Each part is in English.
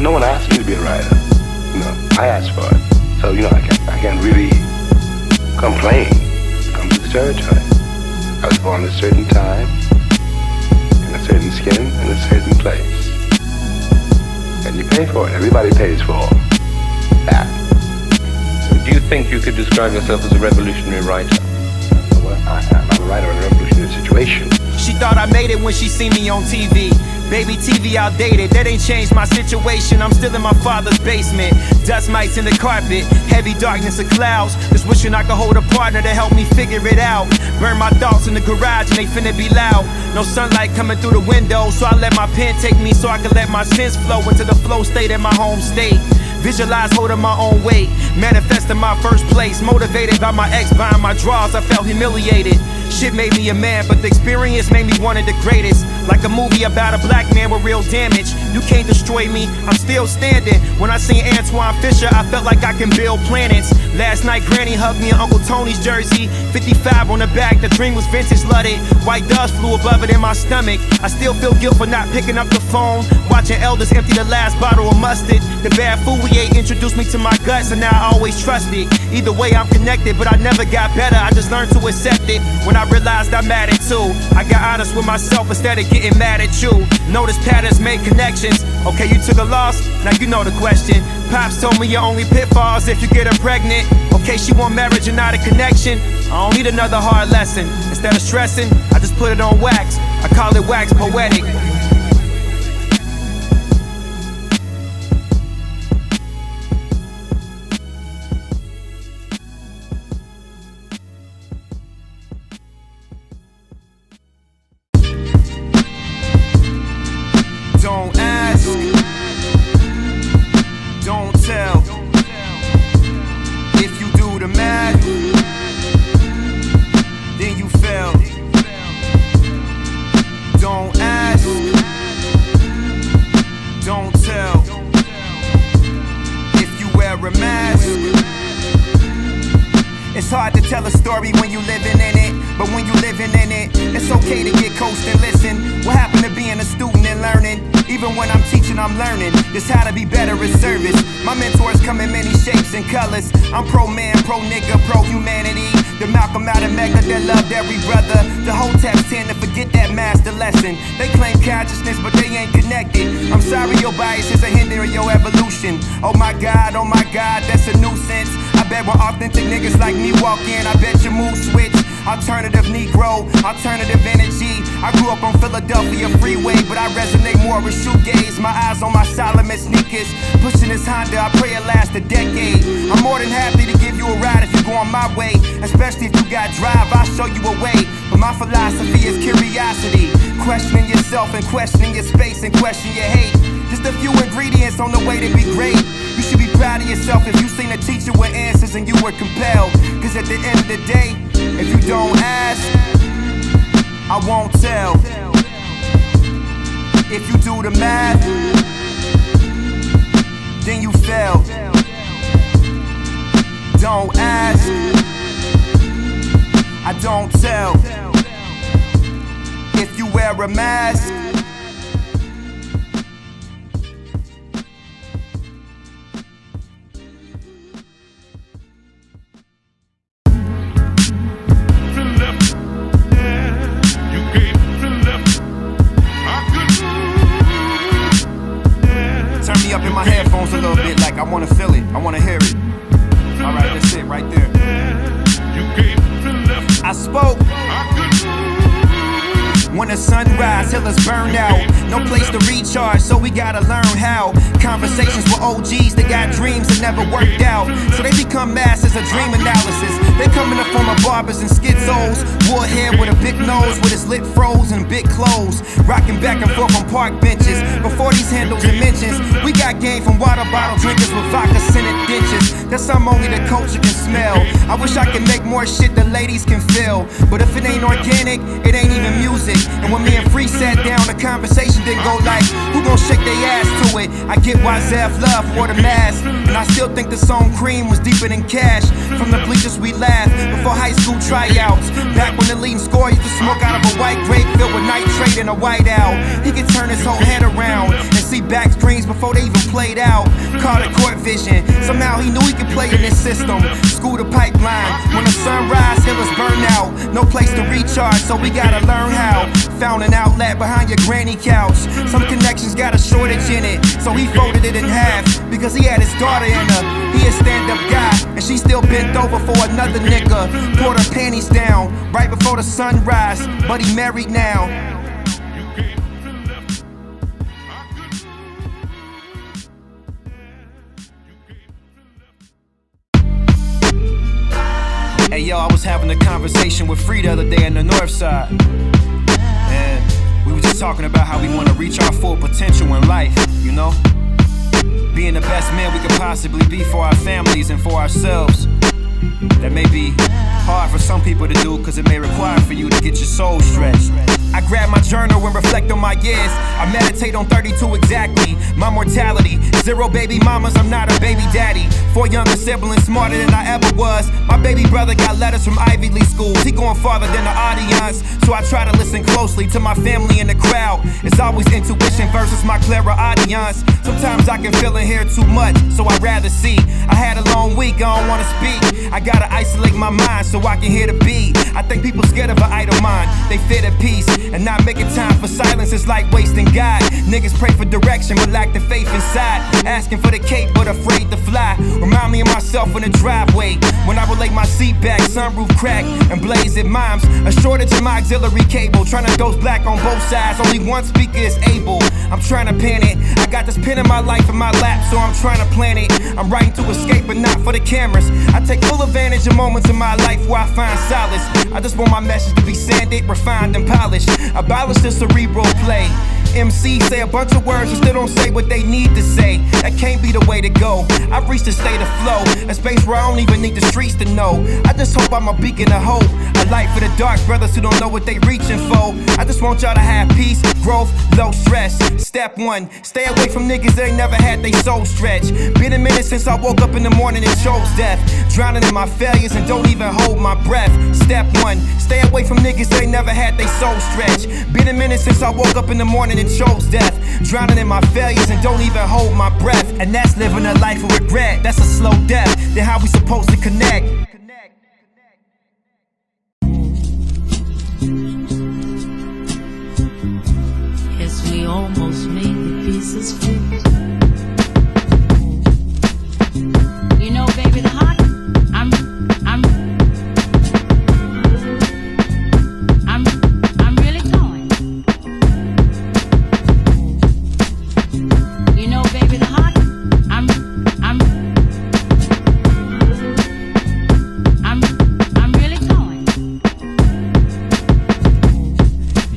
no one asked me to be a writer. I asked for it. So, I can't really complain. Come to the territory. I was born at a certain time, in a certain skin, in a certain place. And you pay for it. Everybody pays for that. Do you think you could describe yourself as a revolutionary writer? Well, I'm a writer in a revolutionary situation. She thought I made it when she seen me on TV. Baby, TV outdated, that ain't changed my situation. I'm still in my father's basement. Dust mites in the carpet, heavy darkness of clouds. Just wishing I could hold a partner to help me figure it out. Burn my thoughts in the garage and they finna be loud. No sunlight coming through the window, so I let my pen take me so I can let my sins flow into the flow state in my home state. Visualize holding my own weight, manifesting my first place. Motivated by my ex buying my drawers, I felt humiliated. Shit made me a man, but the experience made me one of the greatest. Like a movie about a black man with real damage. You can't destroy me, I'm still standing. When I seen Antoine Fisher, I felt like I can build planets. Last night, Granny hugged me in Uncle Tony's jersey. 55 on the back, the dream was vintage flooded. White dust flew above it in my stomach. I still feel guilt for not picking up the phone. Watching elders empty the last bottle of mustard. The bad food we ate introduced me to my guts, and now I always trust it. Either way, I'm connected, but I never got better. I just learned to accept it. When I realized I'm mad at too, I got honest with myself instead of getting mad at you. Notice patterns, make connections. Okay, you took a loss, now you know the question. Pops told me your only pitfalls if you get her pregnant. Okay, she want marriage and not a connection. I don't need another hard lesson. Instead of stressing, I just put it on wax. I call it wax poetic. Don't ask, don't tell. If you do the math, then you fail. Don't ask, don't tell. If you wear a mask, it's hard to tell a story when you living in it, but when you living in it, it's okay to get coached and listen. What happened to being a student and learning? Even when I'm teaching, I'm learning just how to be better at service. My mentors come in many shapes and colors. I'm pro-man, pro-nigga, pro-humanity. The Malcolm out and Magna that loved every brother. The whole text tend to forget that master lesson. They claim consciousness, but they ain't connected. I'm sorry your bias is a hinder of your evolution. Oh my God, that's a nuisance. I bet when authentic niggas like me walk in, I bet your mood switch. Alternative Negro, alternative energy. I grew up on Philadelphia freeway, but I resonate more with shoegaze. My eyes on my Solomon sneakers. Pushing this Honda, I pray it lasts a decade. I'm more than happy to give you a ride if you go on my way. Especially if you got drive, I'll show you a way. But my philosophy is curiosity. Questioning yourself and questioning your space and question your hate. Just a few ingredients on the way to be great. You should be proud of yourself if you seen a teacher with answers and you were compelled. Cause at the end of the day, if you don't ask, I won't tell. If you do the math, then you fail. Don't ask, I don't tell. If you wear a mask, up in my headphones a little bit, like I wanna feel it, I wanna hear it. Alright, that's it right there. I spoke. When the sun rise, till it's burned out. No place to recharge, so we gotta learn how. Conversations with OGs that got dreams that never worked out. So they become masters of dream analysis. They come in the form of barbers and schizos. Warhead with a big nose, with his lip froze and big clothes. Rocking back and forth on park benches. Before these handles and mentions, we got game from water bottle drinkers with vodka scented ditches. That's something only the culture can smell. I wish I could make more shit the ladies can feel. But if it ain't organic, it ain't even music. And when me and Free sat down, the conversation didn't go like, who gon' shake their ass to it? I get why Zev Love wore the mask, and I still think the song Cream was deeper than Cash. From the bleachers we laughed before high school tryouts. Back when the leading scorer used to smoke out of a white grape filled with nitrate and a whiteout. He could turn his whole head around and see back screens before they even played out. Called it court vision. Somehow he knew he could play in this system. School the pipeline. When the sunrise, healers burn out. No place to recharge, so we gotta learn how. Found an outlet behind your granny couch. Some connections got a shortage in it, so he folded it in half because he had his daughter in her. He a stand-up guy, and she still bent over for another nigga. Pulled her panties down right before the sunrise, but he married now. Hey yo, I was having a conversation with Free the other day in the north side, and we were just talking about how we want to reach our full potential in life, you know? Being the best man we could possibly be for our families and for ourselves. That may be hard for some people to do, cause it may require for you to get your soul stretched. I grab my journal and reflect on my years. I meditate on 32 exactly, my mortality. 0 baby mamas, I'm not a baby daddy. 4 younger siblings, smarter than I ever was. My baby brother got letters from Ivy League schools. He going farther than the audience, so I try to listen closely to my family in the crowd. It's always intuition versus my clearer audience. Sometimes I can feel and hear too much, so I'd rather see. I had a long week, I don't wanna speak. I gotta isolate my mind so I can hear the beat. I think people scared of an idle mind. They fear the peace, and not making time for silence is like wasting God. Niggas pray for direction but lack the faith inside. Asking for the cape but afraid to fly. Remind me of myself in the driveway when I relate my seat back, sunroof crack and blaze at mimes. A shortage in my auxiliary cable, trying to dose black on both sides. Only one speaker is able. I'm trying to pen it. I got this pen in my life in my lap, so I'm trying to plan it. I'm writing to escape but not for the cameras. I take full advantage of moments in my life where I find solace. I just want my message to be sanded, refined and polished. Abolish the cerebral play. MCs say a bunch of words and still don't say what they need to say. That can't be the way to go. I've reached a state of flow, a space where I don't even need the streets to know. I just hope I'm a beacon of hope, a light for the dark brothers who don't know what they reaching for. I just want y'all to have peace, growth, low stress. Step 1, stay away from niggas that ain't never had they soul stretch. Been a minute since I woke up in the morning and chose death. Drowning in my failures and don't even hold my breath. Step 1, stay away from niggas that ain't never had they soul stretch. Been a minute since I woke up in the morning and chose death. Drowning in my failures and don't even hold my breath. And that's living a life of regret. That's a slow death. Then how we supposed to connect? Yes, we almost made the pieces fit. You know, baby, the hot. I'm really going. You know, baby, the hot. I'm really going.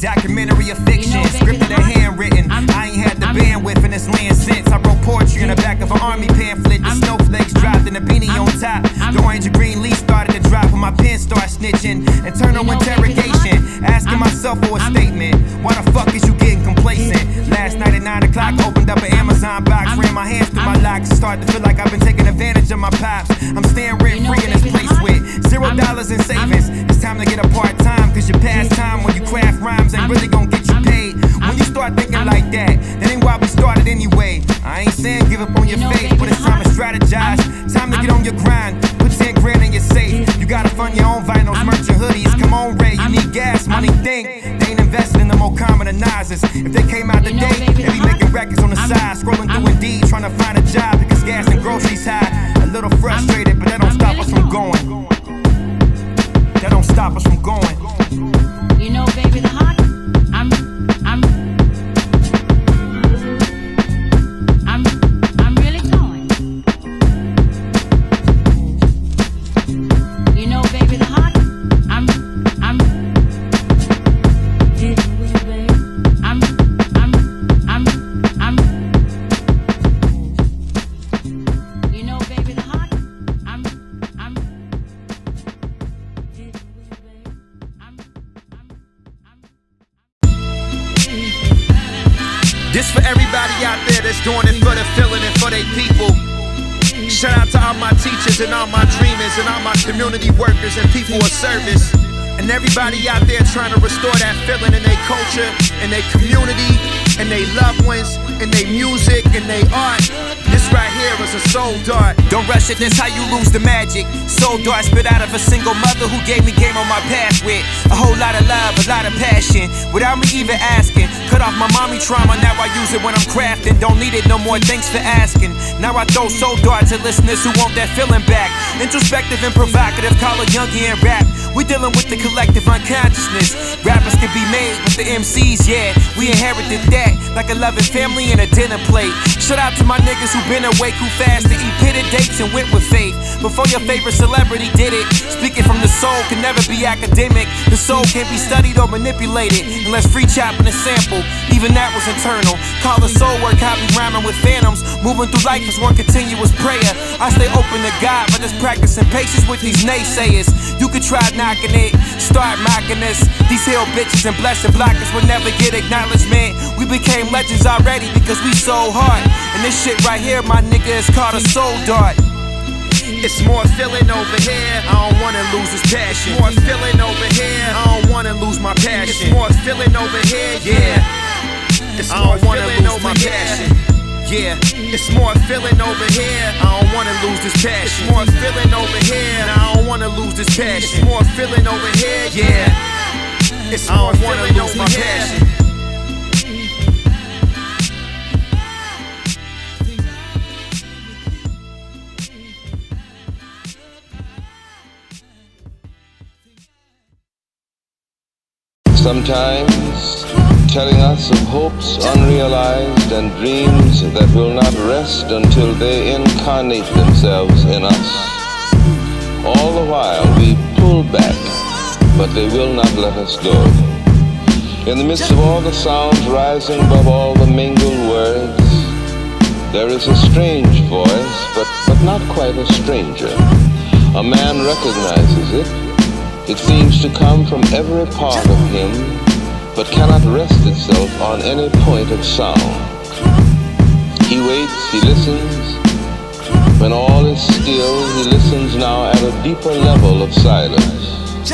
Documentary of fiction, scripted and handwritten. I ain't had the bandwidth in this land since I wrote poetry in the back of an army pamphlet. The snowflakes dropped and a beanie on top. The orange and green leaf started to drop when my pen started snitching. Internal interrogation, asking myself for a statement. Why the fuck is you getting complacent? Last night at 9 o'clock, opened up an Amazon box, ran my hands through my locks, started to feel like I've been taking advantage of my pops. I'm staying rent free in this place with $0 in savings. It's time to get a part-time, cause your past time when you craft rhymes ain't really gonna get you paid. When you start thinking like that ain't why we started anyway. I ain't saying give up on your faith, but it's time to strategize. Time to get on your grind, put 10 grand in your safe. You gotta fund your own vinyls, merch and hoodies. Come on, Ray, you need gas money, think. They ain't investing in the more commonizers. If they came out today, they be making records on the side. Scrolling through Indeed, trying to find a job because gas and groceries high. A little frustrated, but that don't stop us from going. That don't stop us from going. You know, baby, the hot. I'm really going. You know, baby, the hot. doing it for the feeling and for they people. Shout out to all my teachers and all my dreamers and all my community workers and people of service. And everybody out there trying to restore that feeling in their culture, in their community, in their loved ones, in their music, in their art. This right here is a soul dart. Don't rush it, that's how you lose the magic. Soul dart spit out of a single mother who gave me game on my path with a whole lot of love, a lot of passion, without me even asking. Cut off my mommy trauma, now I use it when I'm crafting. Don't need it no more, thanks for asking. Now I throw soul darts at listeners who want that feeling back. Introspective and provocative, call it Jungian rap. We dealing with the collective unconsciousness. Rappers can be made, but the MCs, yeah, we inherited that like a loving family and a dinner plate. Shout out to my niggas who been awake who fast to eat pitted dates and went with faith before your favorite celebrity did it. Speaking from the soul can never be academic. The soul can't be studied or manipulated unless free chopping a sample. Even that was internal. Call the soul work, I be rhyming with phantoms. Moving through life is one continuous prayer. I stay open to God by just practicing patience with these naysayers. You could try knocking it, start mocking us. These hill bitches and blessed blockers will never get acknowledgement. We became legends already because we so hard. And this shit right here, my nigga, is called a soul dart. It's more feeling over here, I don't wanna lose this passion. More feeling over here, I don't wanna lose my passion. It's more feeling over here, yeah. It's more feeling lose my passion. Yeah, it's more feeling over here, I don't wanna lose this passion. It's more feeling over here, I don't wanna lose this passion. It's more feeling over here, yeah. It's more feeling lose my passion. Sometimes telling us of hopes unrealized and dreams that will not rest until they incarnate themselves in us. All the while we pull back, but they will not let us go. In the midst of all the sounds rising above all the mingled words, there is a strange voice, but not quite a stranger. A man recognizes it. It seems to come from every part of him, but cannot rest itself on any point of sound. He waits, he listens. When all is still, he listens now at a deeper level of silence.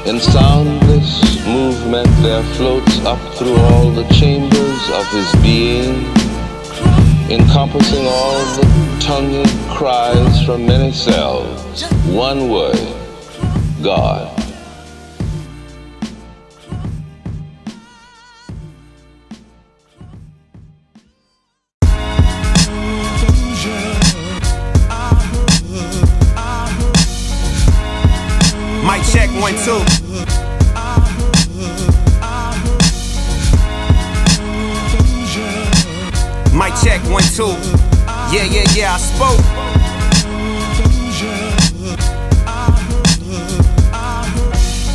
In soundless movement there floats up through all the chambers of his being, encompassing all the tongued cries from many cells. One word. God. Mic check 1 2. Mic check 1 2. Yeah, I spoke.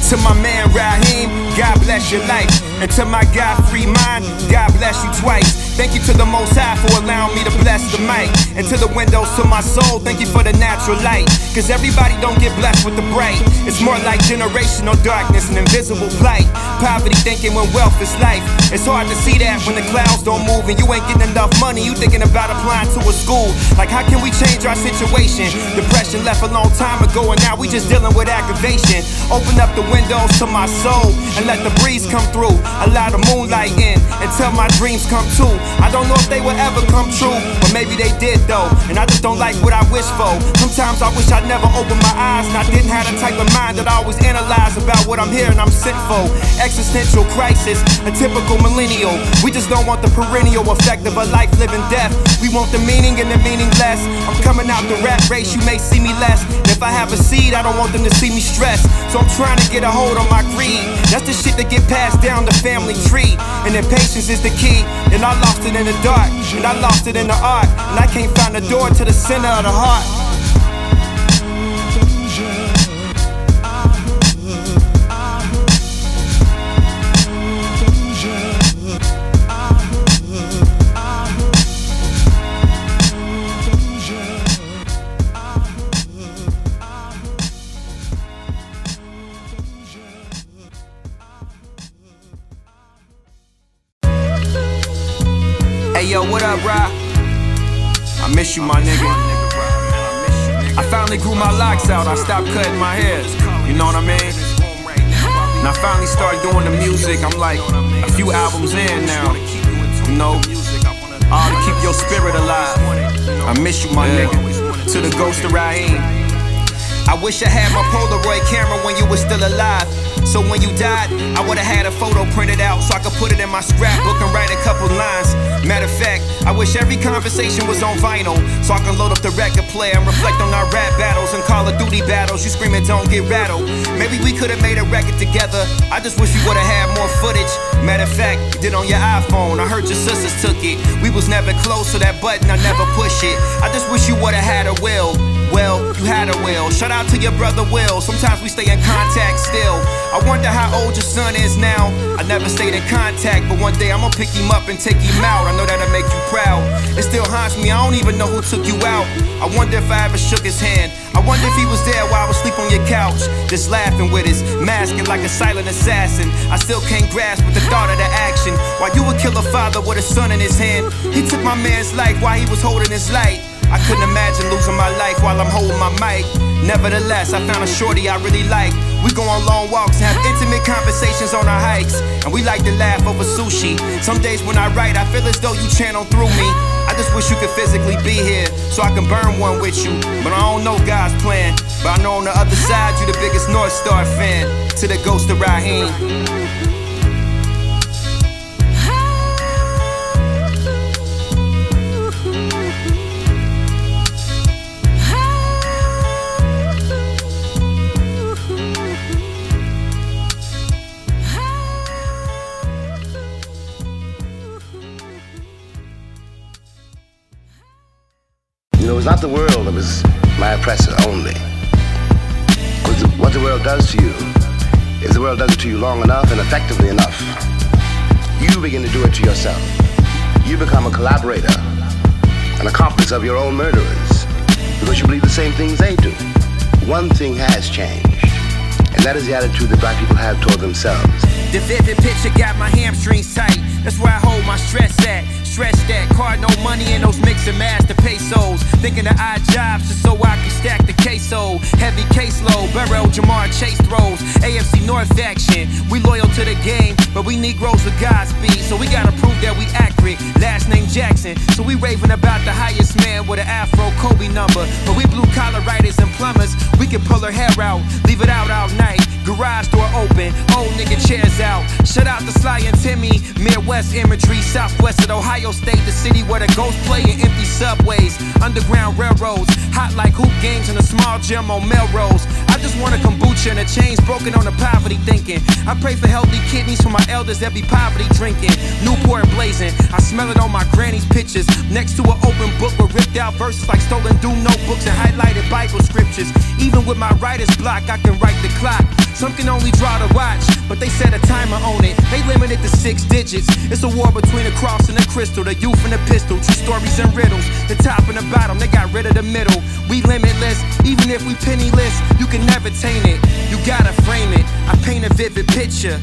To my man Raheem, God bless your life. And to my guy Free Mind, God bless you twice. Thank you to the Most High for allowing me to bless the mic. And to the windows to my soul, thank you for the natural light. Cause everybody don't get blessed with the bright. It's more like generational darkness and invisible plight. Poverty thinking when wealth is life. It's hard to see that when the clouds don't move and you ain't getting enough money. You thinking about applying to a school. Like how can we change our situation? Depression left a long time ago and now we just dealing with aggravation. Open up the windows to my soul and let the breeze come through. Allow the moonlight in until my dreams come true. I don't know if they will ever come true, but maybe they did though. And I just don't like what I wish for. Sometimes I wish I'd never opened my eyes and I didn't have the type of mind that I always analyze about what I'm hearing I'm sent for. Existential crisis, a typical millennial. We just don't want the perennial effect of a life living death. We want the meaning and the meaningless. I'm coming out the rat race, you may see me less. And if I have a seed, I don't want them to see me stressed. So I'm trying to get a hold on my greed. That's the shit that get passed down the family tree. And then patience is the key. And I lost it in the dark, and I lost it in the art. And I can't find the door to the center of the heart. Hey yo, what I miss you, my nigga. I finally grew my locks out, I stopped cutting my hair. You know what I mean? And I finally started doing the music. I'm like a few albums in now. You know, all to keep your spirit alive. I miss you, my nigga. To the ghost of Raheem. I wish I had my Polaroid camera when you were still alive. So when you died, I would've had a photo printed out so I could put it in my scrapbook and write a couple lines. Matter of fact, I wish every conversation was on vinyl so I can load up the record player and reflect on our rap battles and Call of Duty battles. You screaming, don't get rattled. Maybe we could've made a record together. I just wish we would've had more footage. Matter of fact, you did on your iPhone. I heard your sisters took it. We was never close to that button, I never push it. I just wish you would've had a will. Well, you had a will. Shout out to your brother Will. Sometimes we stay in contact still. I wonder how old your son is now. I never stayed in contact, but one day I'm gonna pick him up and take him out. I know that'll make you proud. It still haunts me, I don't even know who took you out. I wonder if I ever shook his hand. I wonder if he was there while I was asleep on your couch, just laughing with his mask and like a silent assassin. I still can't grasp with the thought of the action. While you would kill a father with a son in his hand, he took my man's life while he was holding his light. I couldn't imagine losing my life while I'm holding my mic. Nevertheless, I found a shorty I really like. We go on long walks and have intimate conversations on our hikes. And we like to laugh over sushi. Some days when I write, I feel as though you channel through me. I just wish you could physically be here so I can burn one with you. But I don't know God's plan. But I know on the other side, you the biggest North Star fan. To the ghost of Raheem. You know, it's not the world that was my oppressor only. What the world does to you, if the world does it to you long enough and effectively enough, you begin to do it to yourself. You become a collaborator, an accomplice of your own murderers, because you believe the same things they do. One thing has changed, and that is the attitude that black people have toward themselves. The vivid picture got my hamstrings tight. That's where I hold my stress at. Stretch that, card no money in those mix and match the pesos. Thinking of odd jobs just so I can stack the queso. Heavy caseload, Burrow, Jamar Chase throws. AFC North action, we loyal to the game, but we Negroes with Godspeed, so we gotta prove that we accurate. Last name Jackson, so we raving about the highest man with an Afro Kobe number. But we blue collar writers and plumbers, we can pull her hair out, leave it out all night. Garage door open, old nigga chairs out. Shout out to Sly and Timmy, Midwest imagery, southwest of Ohio State, the city where the ghosts play in empty subways, underground railroads, hot like hoop games in a small gym on Melrose. I just want a kombucha and a chains broken on the poverty thinking. I pray for healthy kidneys for my elders that be poverty drinking. Newport blazing, I smell it on my granny's pictures, next to an open book with ripped out verses like stolen doom notebooks and highlighted Bible scriptures. Even with my writer's block, I can write the clock. Some can only draw the watch, but they set a timer on it. They limit it to 6 digits. It's a war between the cross and the crystal, the youth and the pistol, true stories and riddles. The top and the bottom, they got rid of the middle. We limitless, even if we penniless, you can never taint it. You gotta frame it. I paint a vivid picture.